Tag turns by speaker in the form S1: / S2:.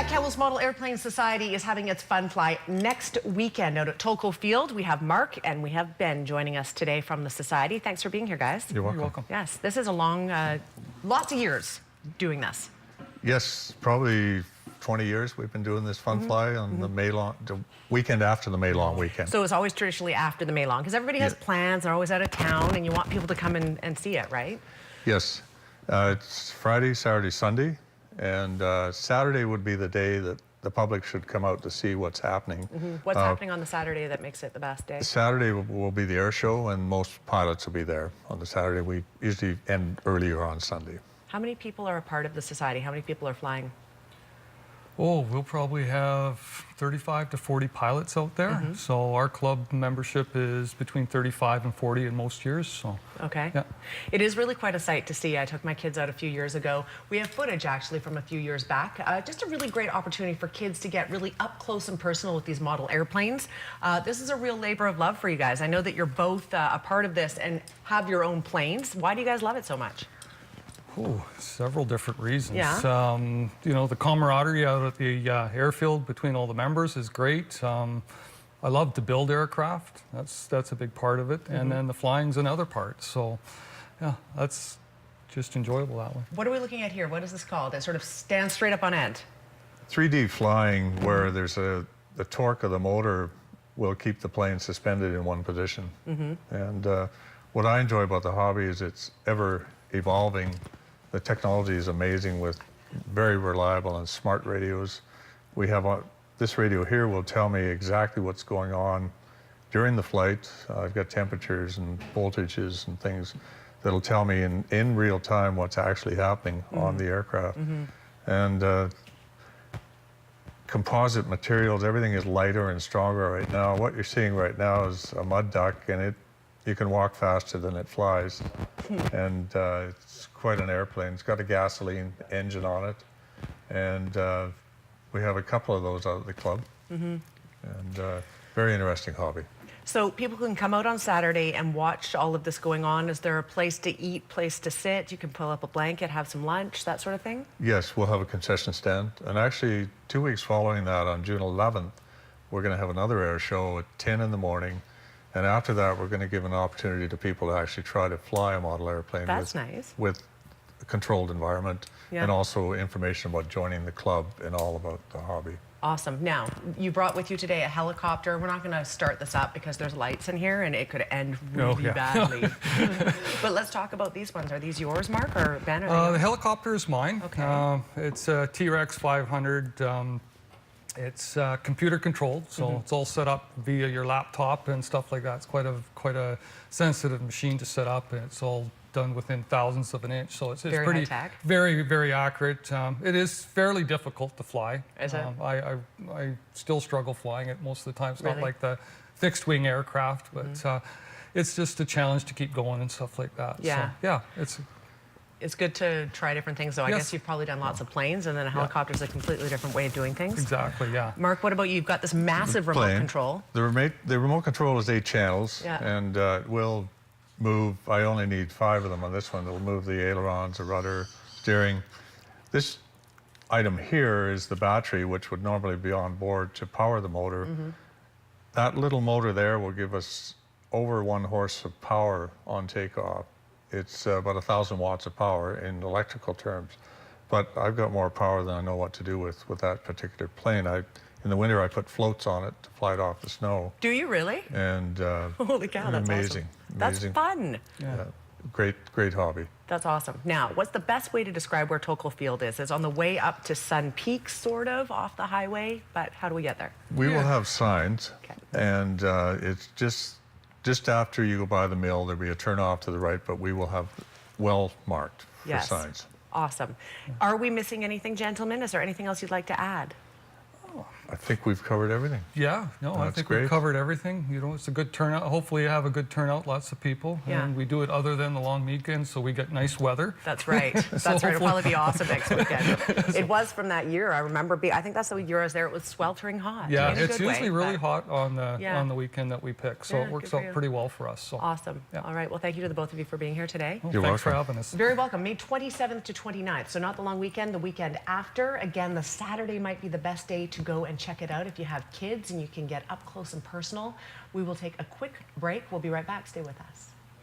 S1: Kamloops Model Airplane Society is having its fun fly next weekend out at Tolko Field. We have Mark and we have Ben joining us today from the Society. Thanks for being here, guys.
S2: You're welcome.
S1: Yes, this is a long, lots of years doing this.
S2: Yes, probably 20 years we've been doing this fun fly on the weekend after the May long weekend.
S1: So it's always traditionally after the May long, because everybody has plans, they're always out of town, and you want people to come and see it, right?
S2: Yes, it's Friday, Saturday, Sunday, and Saturday would be the day that the public should come out to see what's happening.
S1: What's happening on the Saturday that makes it the best day?
S2: Saturday will be the air show, and most pilots will be there on the Saturday. We usually end earlier on Sunday.
S1: How many people are a part of the Society? How many people are flying?
S3: Oh, we'll probably have 35 to 40 pilots out there. So our club membership is between 35 and 40 in most years. So
S1: okay.
S3: Yeah.
S1: It is really quite a sight to see. I took my kids out a few years ago. We have footage actually from a few years back. Just a really great opportunity for kids to get really up close and personal with these model airplanes. This is a real labor of love for you guys. I know that you're both a part of this and have your own planes. Why do you guys love it so much?
S3: oh, several different reasons.
S1: Yeah.
S3: You know, the camaraderie out at the airfield between all the members is great. I love to build aircraft. That's a big part of it. And then the flying's another part. So, yeah, that's just enjoyable that way.
S1: What are we looking at here? What is this called? It sort of stands straight up on end.
S2: 3D flying, where there's the torque of the motor will keep the plane suspended in one position. And what I enjoy about the hobby is it's ever evolving. The technology is amazing with very reliable and smart radios. We have this radio here will tell me exactly what's going on during the flight. I've got temperatures and voltages and things that'll tell me in real time what's actually happening on the aircraft. And composite materials, everything is lighter and stronger right now. What you're seeing right now is a mud duck, and you can walk faster than it flies. And it's quite an airplane. It's got a gasoline engine on it. And we have a couple of those out at the club. And very interesting hobby.
S1: So people can come out on Saturday and watch all of this going on. Is there a place to eat, place to sit? You can pull up a blanket, have some lunch, that sort of thing?
S2: Yes, we'll have a concession stand. And actually, 2 weeks following that, on June 11th, we're going to have another air show at 10 in the morning. And after that, we're going to give an opportunity to people to actually try to fly a model airplane.
S1: That's nice.
S2: With a controlled environment, and also information about joining the club and all about the hobby.
S1: Awesome. Now, you brought with you today a helicopter. We're not going to start this up because there's lights in here and it could end really badly. But let's talk about these ones. Are these yours, Mark, or Ben?
S3: The helicopter is mine.
S1: Okay.
S3: It's a T-Rex 500. It's computer controlled, so it's all set up via your laptop and stuff like that. It's quite a sensitive machine to set up, and it's all done within thousandths of an inch. So it's
S1: very
S3: pretty,
S1: high-tech.
S3: very accurate. It is fairly difficult to fly.
S1: Is it?
S3: I still struggle flying it most of the time. It's not
S1: Really?
S3: like the fixed wing aircraft, but it's just a challenge to keep going and stuff like that.
S1: Yeah.
S3: So, yeah,
S1: It's good to try different things, though. I guess you've probably done lots of planes, and then a helicopter is a completely different way of doing things.
S3: Exactly, yeah.
S1: Mark, what about you? You've got this massive remote control.
S2: The remote control is 8 channels, and it will move. I only need 5 of them on this one. It'll move the ailerons, the rudder, steering. This item here is the battery, which would normally be on board to power the motor. That little motor there will give us over 1 horse of power on takeoff. It's about 1,000 watts of power in electrical terms. But I've got more power than I know what to do with that particular plane. In the winter, I put floats on it to fly it off the snow.
S1: Do you really?
S2: And
S1: holy cow, that's
S2: amazing.
S1: awesome. That's fun.
S2: Yeah. Great hobby.
S1: That's awesome. Now, what's the best way to describe where Tolko Field is? It's on the way up to Sun Peak, sort of, off the highway, but how do we get there?
S2: We will have signs, and it's just after you go by the mill, there'll be a turn off to the right, but we will have well marked for signs.
S1: Awesome. Are we missing anything, gentlemen? Is there anything else you'd like to add?
S2: I think we've covered everything.
S3: Yeah, no, I
S2: That's
S3: think
S2: great.
S3: we've covered everything. You know, it's a good turnout. Hopefully you have a good turnout, lots of people.
S1: Yeah.
S3: And we do it other than the long weekend, so we get nice weather.
S1: That's right. That's right. It'll probably be awesome next weekend. It was from that year. I remember I think that's the year I was there. It was sweltering hot.
S3: Yeah,
S1: in a
S3: it's
S1: good
S3: usually
S1: way,
S3: really
S1: but-
S3: hot on
S1: Yeah.
S3: the weekend that we pick, so
S1: Yeah,
S3: it works
S1: good for
S3: out
S1: you.
S3: pretty well for us. So
S1: Awesome.
S3: Yeah.
S1: All right. Well, thank you to the both of you for being here today.
S3: well,
S2: You're
S3: thanks for
S2: welcome.
S3: having us.
S1: Very welcome. May 27th to 29th. So not the long weekend, the weekend after. Again, the Saturday might be the best day to go and check it out if you have kids and you can get up close and personal. We will take a quick break. We'll be right back. Stay with us.